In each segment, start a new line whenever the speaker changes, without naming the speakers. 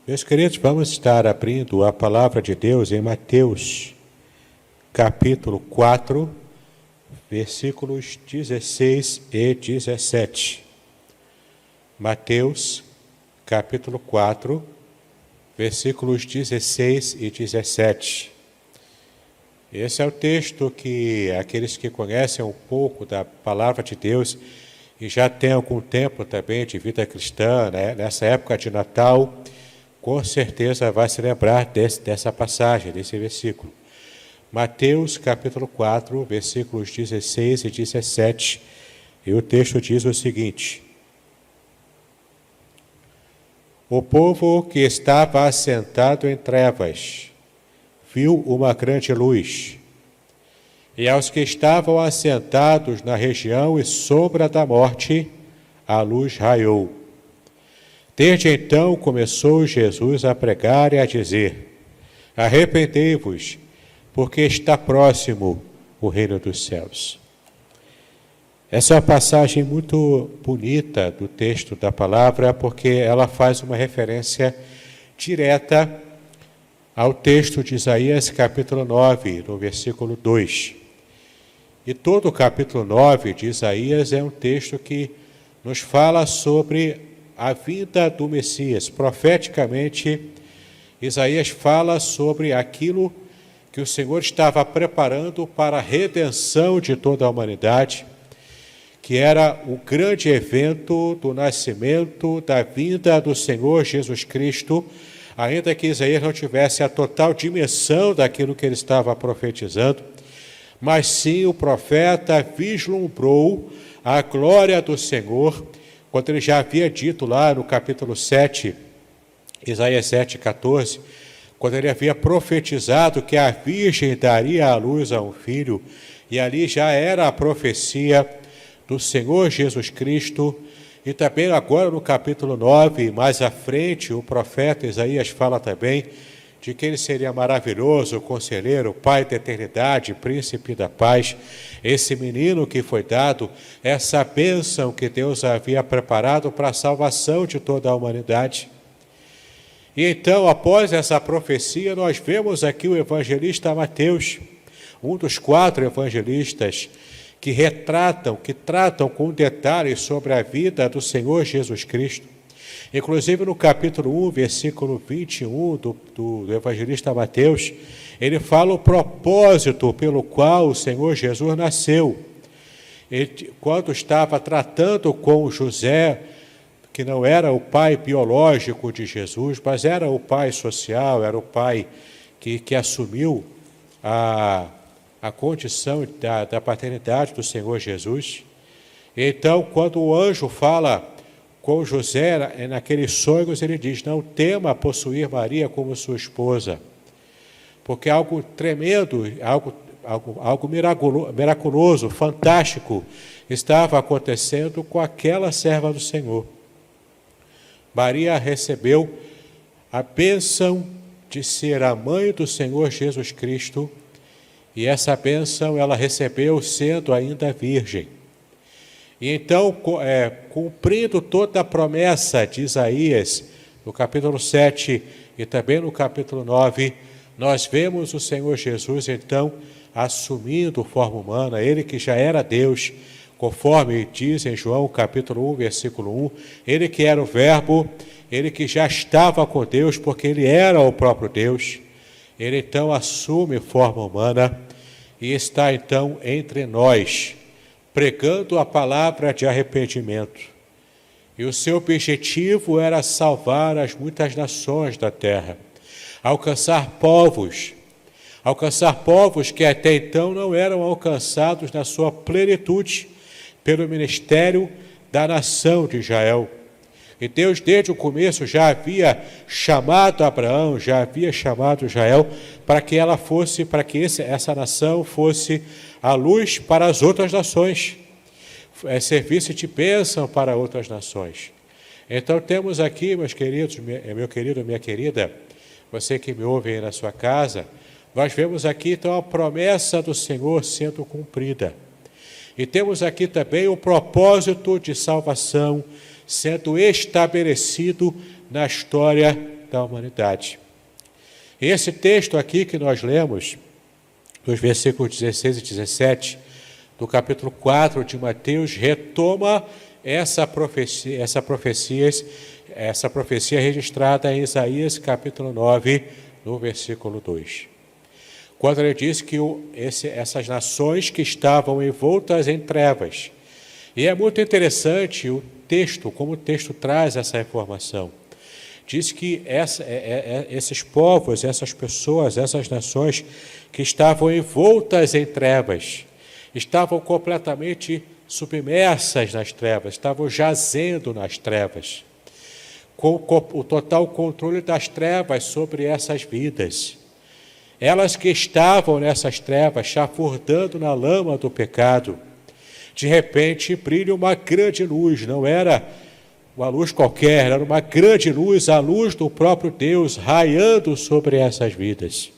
Meus queridos, vamos estar abrindo a palavra de Deus em Mateus, capítulo 4, versículos 16 e 17. Mateus, capítulo 4, versículos 16 e 17. Esse é o texto que aqueles que conhecem um pouco da palavra de Deus e já têm algum tempo também de vida cristã, né, nessa época de Natal, com certeza vai se lembrar dessa passagem, desse versículo. Mateus, capítulo 4, versículos 16 e 17. E o texto diz o seguinte: O povo que estava assentado em trevas viu uma grande luz, e aos que estavam assentados na região e sombra da morte, a luz raiou. Desde então começou Jesus a pregar e a dizer: Arrependei-vos, porque está próximo o reino dos céus. Essa é uma passagem muito bonita do texto da palavra, porque ela faz uma referência direta ao texto de Isaías, capítulo 9, no versículo 2. E todo o capítulo 9 de Isaías é um texto que nos fala sobre a vinda do Messias. Profeticamente, Isaías fala sobre aquilo que o Senhor estava preparando para a redenção de toda a humanidade, que era o grande evento do nascimento, da vinda do Senhor Jesus Cristo, ainda que Isaías não tivesse a total dimensão daquilo que ele estava profetizando, mas sim o profeta vislumbrou a glória do Senhor, quando ele já havia dito lá no capítulo 7, Isaías 7, 14, quando ele havia profetizado que a virgem daria à luz a um filho, e ali já era a profecia do Senhor Jesus Cristo. E também agora no capítulo 9, mais à frente, o profeta Isaías fala também de que ele seria maravilhoso, conselheiro, pai da eternidade, príncipe da paz. Esse menino que foi dado, essa bênção que Deus havia preparado para a salvação de toda a humanidade. E então, após essa profecia, nós vemos aqui o evangelista Mateus, um dos 4 evangelistas que tratam com detalhes sobre a vida do Senhor Jesus Cristo. Inclusive no capítulo 1, versículo 21 do evangelista Mateus, ele fala o propósito pelo qual o Senhor Jesus nasceu. Ele, quando estava tratando com José, que não era o pai biológico de Jesus, mas era o pai social, era o pai que assumiu a condição da paternidade do Senhor Jesus. Então, quando o anjo fala com José, naqueles sonhos, ele diz: não tema possuir Maria como sua esposa, porque algo tremendo, algo miraculoso, fantástico, estava acontecendo com aquela serva do Senhor. Maria recebeu a bênção de ser a mãe do Senhor Jesus Cristo, e essa bênção ela recebeu sendo ainda virgem. E então, cumprindo toda a promessa de Isaías, no capítulo 7 e também no capítulo 9, nós vemos o Senhor Jesus, então, assumindo forma humana, ele que já era Deus, conforme diz em João, capítulo 1, versículo 1, ele que era o Verbo, ele que já estava com Deus, porque ele era o próprio Deus, ele então assume forma humana e está então entre nós, pregando a palavra de arrependimento. E o seu objetivo era salvar as muitas nações da terra, alcançar povos que até então não eram alcançados na sua plenitude pelo ministério da nação de Israel. E Deus, desde o começo, já havia chamado Abraão, já havia chamado Israel para que essa nação fosse a luz para as outras nações, serviço de bênção para outras nações. Então temos aqui, meus queridos, meu querido, minha querida, você que me ouve aí na sua casa, nós vemos aqui então a promessa do Senhor sendo cumprida. E temos aqui também o propósito de salvação sendo estabelecido na história da humanidade. E esse texto aqui que nós lemos, dos versículos 16 e 17, do capítulo 4 de Mateus, retoma essa profecia registrada em Isaías capítulo 9, no versículo 2. Quando ele diz que essas nações que estavam envoltas em trevas. E é muito interessante o texto, como o texto traz essa informação. Diz que esses povos, essas pessoas, essas nações que estavam envoltas em trevas, estavam completamente submersas nas trevas, estavam jazendo nas trevas, com o total controle das trevas sobre essas vidas. Elas que estavam nessas trevas, chafurdando na lama do pecado, de repente brilha uma grande luz, não era uma luz qualquer, era uma grande luz, a luz do próprio Deus, raiando sobre essas vidas.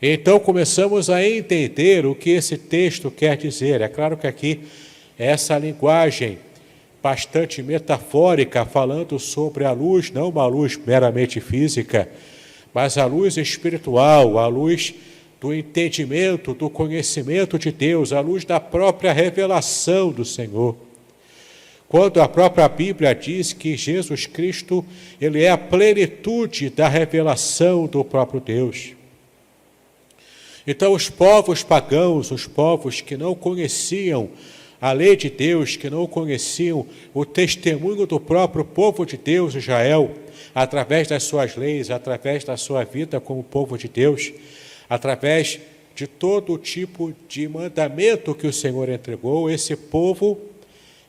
Então começamos a entender o que esse texto quer dizer. É claro que aqui essa linguagem bastante metafórica, falando sobre a luz, não uma luz meramente física, mas a luz espiritual, a luz do entendimento, do conhecimento de Deus, a luz da própria revelação do Senhor. Quando a própria Bíblia diz que Jesus Cristo, ele é a plenitude da revelação do próprio Deus. Então os povos pagãos, os povos que não conheciam a lei de Deus, que não conheciam o testemunho do próprio povo de Deus, Israel, através das suas leis, através da sua vida como povo de Deus, através de todo tipo de mandamento que o Senhor entregou,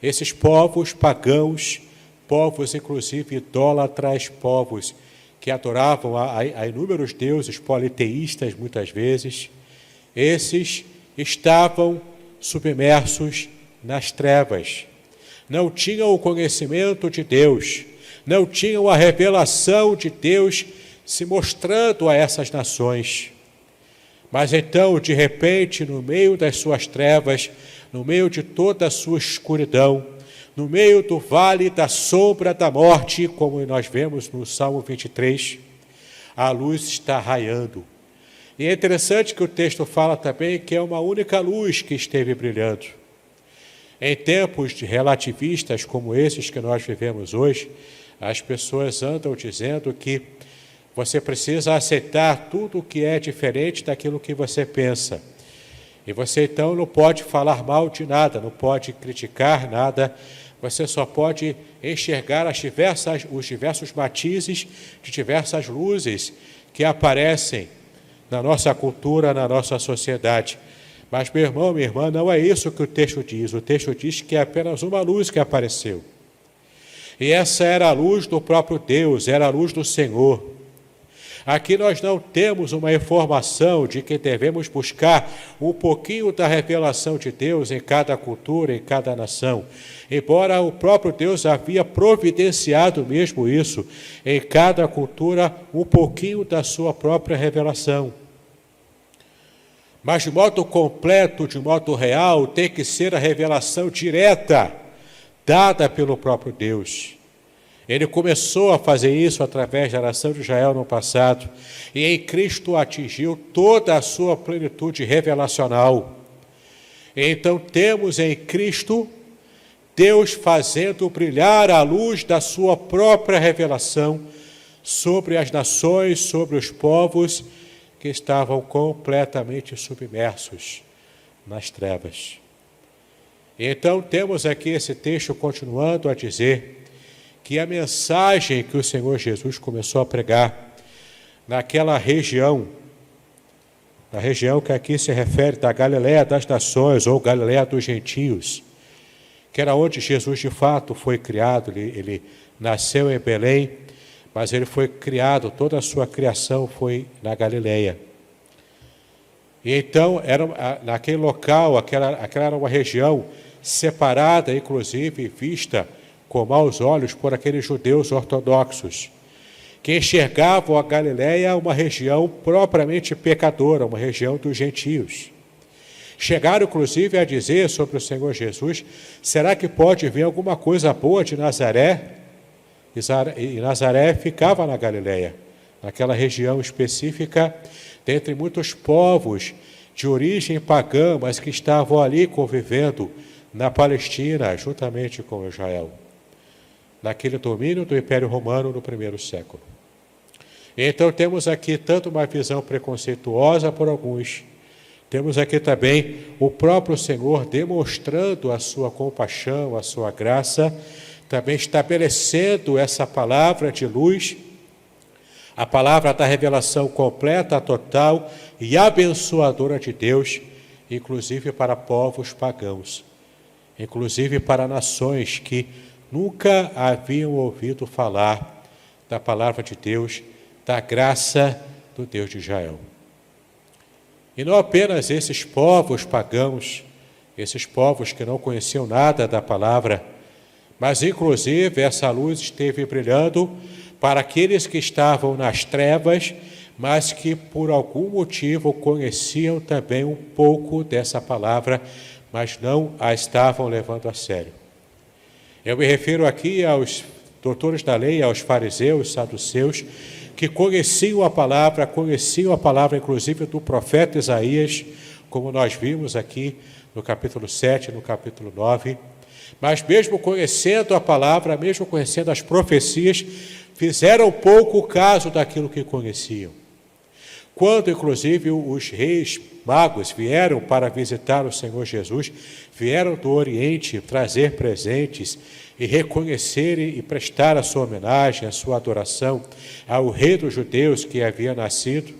esses povos pagãos, povos inclusive idólatras, povos que adoravam a inúmeros deuses politeístas muitas vezes, esses estavam submersos nas trevas. Não tinham o conhecimento de Deus, não tinham a revelação de Deus se mostrando a essas nações. Mas então, de repente, no meio das suas trevas, no meio de toda a sua escuridão, no meio do vale da sombra da morte, como nós vemos no Salmo 23, a luz está raiando. E é interessante que o texto fala também que é uma única luz que esteve brilhando. Em tempos de relativistas como esses que nós vivemos hoje, as pessoas andam dizendo que você precisa aceitar tudo o que é diferente daquilo que você pensa. E você então não pode falar mal de nada, não pode criticar nada, você só pode enxergar os diversos matizes de diversas luzes que aparecem na nossa cultura, na nossa sociedade. Mas, meu irmão, minha irmã, não é isso que o texto diz. O texto diz que é apenas uma luz que apareceu. E essa era a luz do próprio Deus, era a luz do Senhor. Aqui nós não temos uma informação de que devemos buscar um pouquinho da revelação de Deus em cada cultura, em cada nação. Embora o próprio Deus havia providenciado mesmo isso, em cada cultura, um pouquinho da sua própria revelação. Mas de modo completo, de modo real, tem que ser a revelação direta, dada pelo próprio Deus. Ele começou a fazer isso através da nação de Israel no passado, e em Cristo atingiu toda a sua plenitude revelacional. Então temos em Cristo Deus fazendo brilhar a luz da sua própria revelação sobre as nações, sobre os povos que estavam completamente submersos nas trevas. Então temos aqui esse texto continuando a dizer que a mensagem que o Senhor Jesus começou a pregar naquela região, na região que aqui se refere da Galileia das Nações ou Galileia dos Gentios, que era onde Jesus de fato foi criado, ele nasceu em Belém, mas ele foi criado, toda a sua criação foi na Galileia. E então, naquele local, aquela era uma região separada, inclusive, vista com maus olhos por aqueles judeus ortodoxos, que enxergavam a Galileia uma região propriamente pecadora, uma região dos gentios. Chegaram, inclusive, a dizer sobre o Senhor Jesus: será que pode vir alguma coisa boa de Nazaré? e Nazaré ficava na Galileia, naquela região específica, dentre muitos povos de origem pagã, mas que estavam ali convivendo na Palestina, juntamente com Israel, naquele domínio do Império Romano no primeiro século. Então temos aqui tanto uma visão preconceituosa por alguns, temos aqui também o próprio Senhor demonstrando a sua compaixão, a sua graça, também estabelecendo essa palavra de luz, a palavra da revelação completa, total e abençoadora de Deus, inclusive para povos pagãos, inclusive para nações que nunca haviam ouvido falar da palavra de Deus, da graça do Deus de Israel. E não apenas esses povos pagãos, esses povos que não conheciam nada da palavra, mas inclusive essa luz esteve brilhando para aqueles que estavam nas trevas, mas que por algum motivo conheciam também um pouco dessa palavra, mas não a estavam levando a sério. Eu me refiro aqui aos doutores da lei, aos fariseus, saduceus, que conheciam a palavra inclusive do profeta Isaías, como nós vimos aqui no capítulo 7, no capítulo 9, mas mesmo conhecendo a palavra, mesmo conhecendo as profecias, fizeram pouco caso daquilo que conheciam. Quando, inclusive, os reis magos vieram para visitar o Senhor Jesus, vieram do Oriente trazer presentes e reconhecer e prestar a sua homenagem, a sua adoração ao rei dos judeus que havia nascido,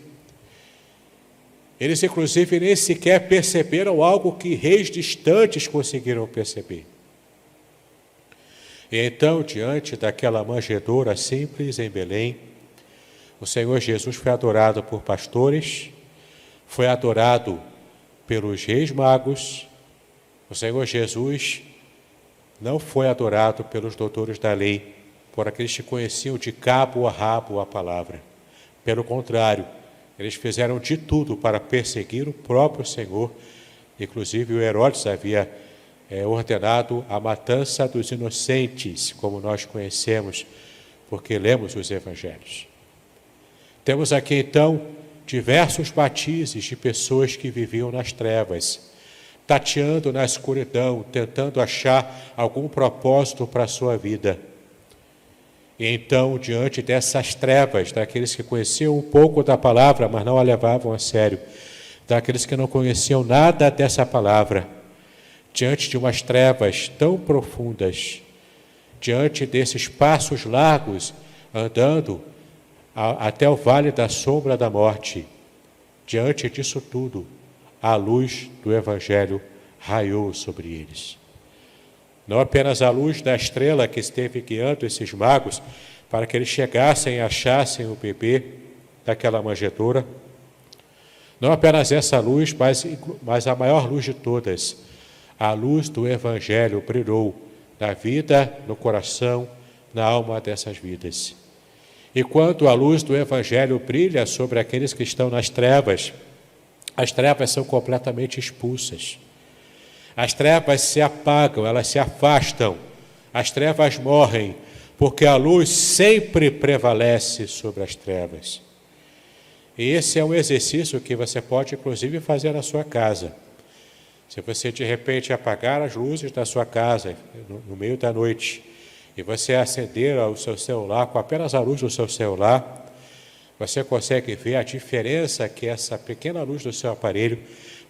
eles, inclusive, nem sequer perceberam algo que reis distantes conseguiram perceber. E então, diante daquela manjedoura simples em Belém, o Senhor Jesus foi adorado por pastores, foi adorado pelos reis magos. O Senhor Jesus não foi adorado pelos doutores da lei, por aqueles que conheciam de cabo a rabo a palavra. Pelo contrário, eles fizeram de tudo para perseguir o próprio Senhor. Inclusive, o Herodes havia ordenado a matança dos inocentes, como nós conhecemos, porque lemos os evangelhos. Temos aqui, então, diversos matizes de pessoas que viviam nas trevas, tateando na escuridão, tentando achar algum propósito para a sua vida. E então, diante dessas trevas, daqueles que conheciam um pouco da palavra, mas não a levavam a sério, daqueles que não conheciam nada dessa palavra, diante de umas trevas tão profundas, diante desses passos largos, andando até o vale da sombra da morte, diante disso tudo, a luz do Evangelho raiou sobre eles. Não apenas a luz da estrela que esteve guiando esses magos para que eles chegassem e achassem o bebê daquela manjedoura, não apenas essa luz, mas a maior luz de todas, a luz do Evangelho brilhou na vida, no coração, na alma dessas vidas. E quando a luz do Evangelho brilha sobre aqueles que estão nas trevas, as trevas são completamente expulsas. As trevas se apagam, elas se afastam, as trevas morrem, porque a luz sempre prevalece sobre as trevas. E esse é um exercício que você pode, inclusive, fazer na sua casa. Se você, de repente, apagar as luzes da sua casa no meio da noite e você acender o seu celular com apenas a luz do seu celular, você consegue ver a diferença que essa pequena luz do seu aparelho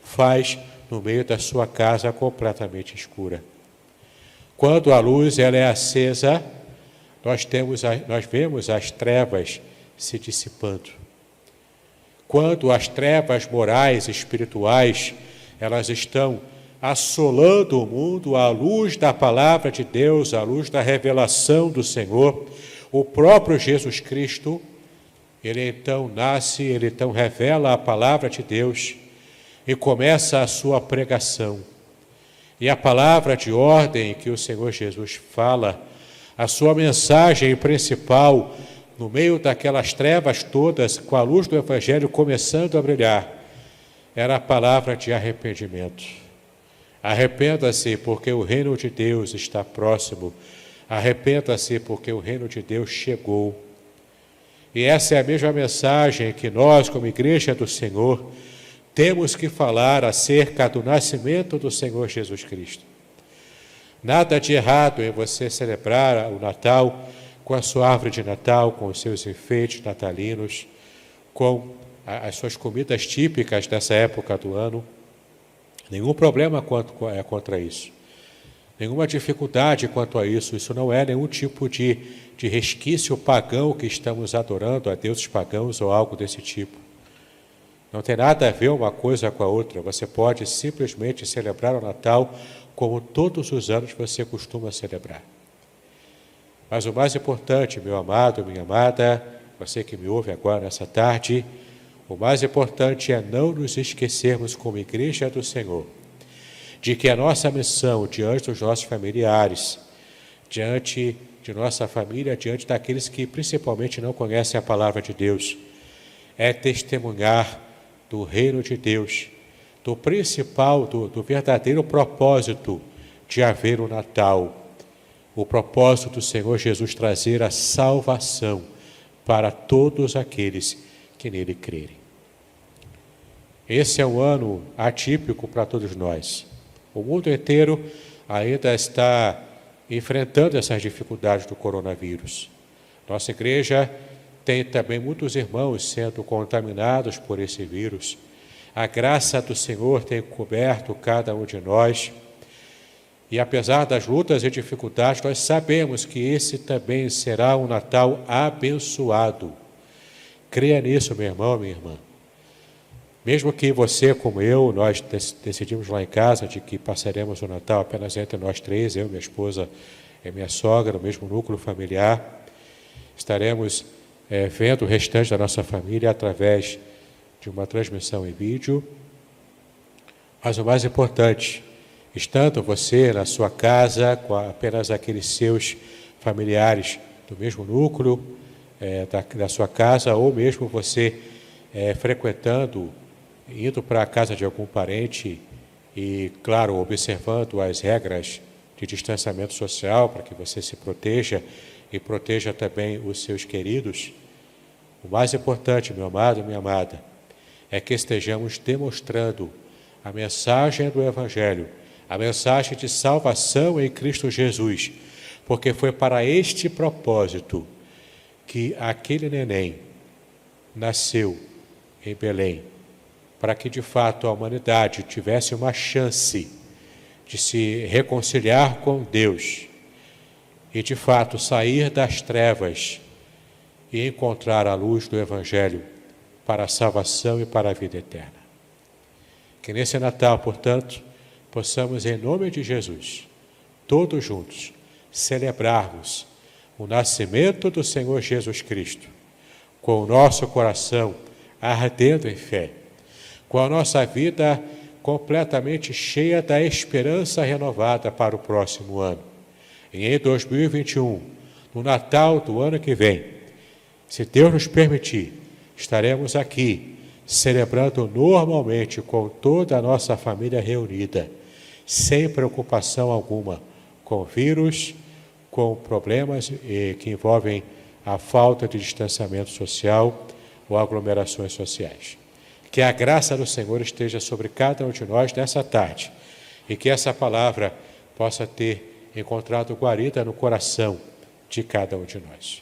faz no meio da sua casa completamente escura. Quando a luz ela é acesa, nós vemos as trevas se dissipando. Quando as trevas morais e espirituais elas estão assolando o mundo, à luz da palavra de Deus, à luz da revelação do Senhor, o próprio Jesus Cristo, ele então nasce, ele então revela a palavra de Deus e começa a sua pregação. E a palavra de ordem que o Senhor Jesus fala, a sua mensagem principal, no meio daquelas trevas todas, com a luz do Evangelho começando a brilhar, era a palavra de arrependimento. Arrependa-se, porque o reino de Deus está próximo. Arrependa-se, porque o reino de Deus chegou. E essa é a mesma mensagem que nós, como Igreja do Senhor, temos que falar acerca do nascimento do Senhor Jesus Cristo. Nada de errado em você celebrar o Natal com a sua árvore de Natal, com os seus enfeites natalinos, com as suas comidas típicas dessa época do ano. Nenhum problema contra isso. Nenhuma dificuldade quanto a isso. Isso não é nenhum tipo de resquício pagão que estamos adorando a deuses pagãos ou algo desse tipo. Não tem nada a ver uma coisa com a outra. Você pode simplesmente celebrar o Natal como todos os anos você costuma celebrar. Mas o mais importante, meu amado, minha amada, você que me ouve agora nessa tarde, o mais importante é não nos esquecermos como Igreja do Senhor, de que a nossa missão diante dos nossos familiares, diante de nossa família, diante daqueles que principalmente não conhecem a palavra de Deus, é testemunhar do reino de Deus, do principal, do verdadeiro propósito de haver o Natal, o propósito do Senhor Jesus trazer a salvação para todos aqueles que nele crerem. Esse é um ano atípico para todos nós. O mundo inteiro ainda está enfrentando essas dificuldades do coronavírus. Nossa igreja tem também muitos irmãos sendo contaminados por esse vírus. A graça do Senhor tem coberto cada um de nós. E apesar das lutas e dificuldades, nós sabemos que esse também será um Natal abençoado. Creia nisso, meu irmão, minha irmã. Mesmo que você, como eu, nós decidimos lá em casa de que passaremos o Natal apenas entre nós três, eu, minha esposa e minha sogra, no mesmo núcleo familiar, estaremos vendo o restante da nossa família através de uma transmissão em vídeo. Mas o mais importante, estando você na sua casa, com apenas aqueles seus familiares do mesmo núcleo da sua casa, ou mesmo você frequentando, indo para a casa de algum parente e, claro, observando as regras de distanciamento social para que você se proteja e proteja também os seus queridos, o mais importante, meu amado e minha amada, é que estejamos demonstrando a mensagem do Evangelho, a mensagem de salvação em Cristo Jesus, porque foi para este propósito que aquele neném nasceu em Belém, para que de fato a humanidade tivesse uma chance de se reconciliar com Deus e de fato sair das trevas e encontrar a luz do Evangelho para a salvação e para a vida eterna. Que nesse Natal, portanto, possamos, em nome de Jesus, todos juntos, celebrarmos o nascimento do Senhor Jesus Cristo, com o nosso coração ardendo em fé, com a nossa vida completamente cheia da esperança renovada para o próximo ano. E em 2021, no Natal do ano que vem, se Deus nos permitir, estaremos aqui celebrando normalmente com toda a nossa família reunida, sem preocupação alguma com vírus, com problemas que envolvem a falta de distanciamento social ou aglomerações sociais. Que a graça do Senhor esteja sobre cada um de nós nessa tarde e que essa palavra possa ter encontrado guarida no coração de cada um de nós.